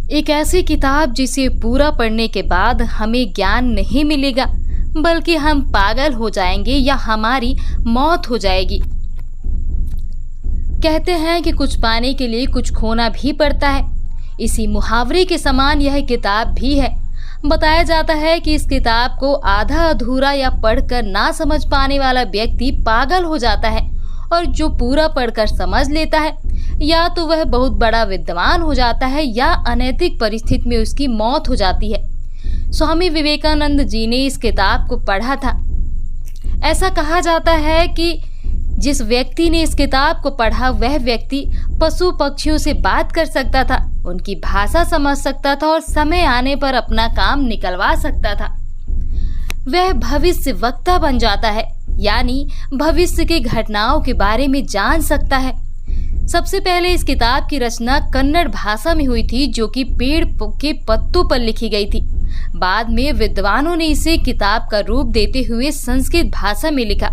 एक ऐसी किताब जिसे पूरा पढ़ने के बाद हमें ज्ञान नहीं मिलेगा, बल्कि हम पागल हो जाएंगे या हमारी मौत हो जाएगी। कहते हैं कि कुछ पाने के लिए कुछ खोना भी पड़ता है। इसी मुहावरे के समान यह किताब भी है। बताया जाता है कि इस किताब को आधा अधूरा या पढ़कर ना समझ पाने वाला व्यक्ति पागल हो जाता है, और जो पूरा पढ़कर समझ लेता है या तो वह बहुत बड़ा विद्वान हो जाता है या अनैतिक परिस्थिति में उसकी मौत हो जाती है। स्वामी विवेकानंद जी ने इस किताब को पढ़ा था। ऐसा कहा जाता है कि जिस व्यक्ति ने इस किताब को पढ़ा वह व्यक्ति पशु पक्षियों से बात कर सकता था, उनकी भाषा समझ सकता था और समय आने पर अपना काम निकलवा सकता था। वह भविष्य वक्ता बन जाता है, यानी भविष्य की घटनाओं के बारे में जान सकता है। सबसे पहले इस किताब की रचना कन्नड़ भाषा में हुई थी, जो कि पेड़ के पत्तों पर लिखी गई थी। बाद में विद्वानों ने इसे किताब का रूप देते हुए संस्कृत भाषा में लिखा।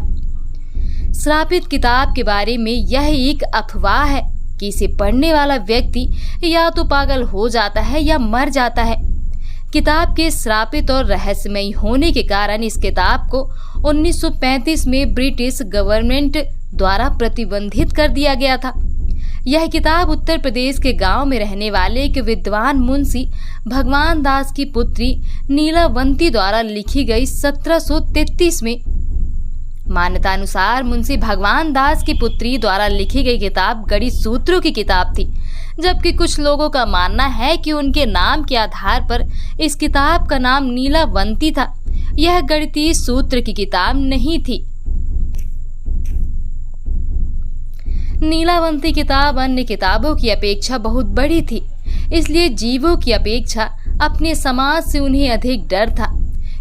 श्रापित किताब के बारे में यह एक अफवाह है कि इसे पढ़ने वाला व्यक्ति या तो पागल हो जाता है या मर जाता है। किताब के श्रापित और रहस्यमयी होने के कारण इस किताब को 1935 में ब्रिटिश गवर्नमेंट द्वारा प्रतिबंधित कर दिया गया था। यह किताब उत्तर प्रदेश के गांव में रहने वाले एक विद्वान मुंशी भगवान दास की पुत्री नीलावंती द्वारा लिखी गई 1733 में। मान्यतानुसार मुंशी भगवान दास की पुत्री द्वारा लिखी गई किताब गणित सूत्रों की किताब थी, जबकि कुछ लोगों का मानना है कि उनके नाम के आधार पर इस किताब का नाम नीलावंती था। यह गणितीय सूत्र की किताब नहीं थी। नीलावंती किताब अन्य किताबों की अपेक्षा बहुत बड़ी थी, इसलिए जीवों की अपेक्षा अपने समाज से उन्हें अधिक डर था,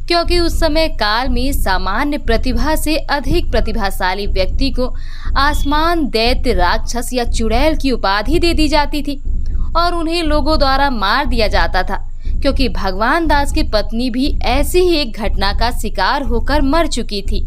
क्योंकि उस समय काल में सामान्य प्रतिभा से अधिक प्रतिभाशाली व्यक्ति को आसमान दैत्य राक्षस या चुड़ैल की उपाधि दे दी जाती थी और उन्हें लोगों द्वारा मार दिया जाता था, क्योंकि भगवान दास की पत्नी भी ऐसी ही एक घटना का शिकार होकर मर चुकी थी।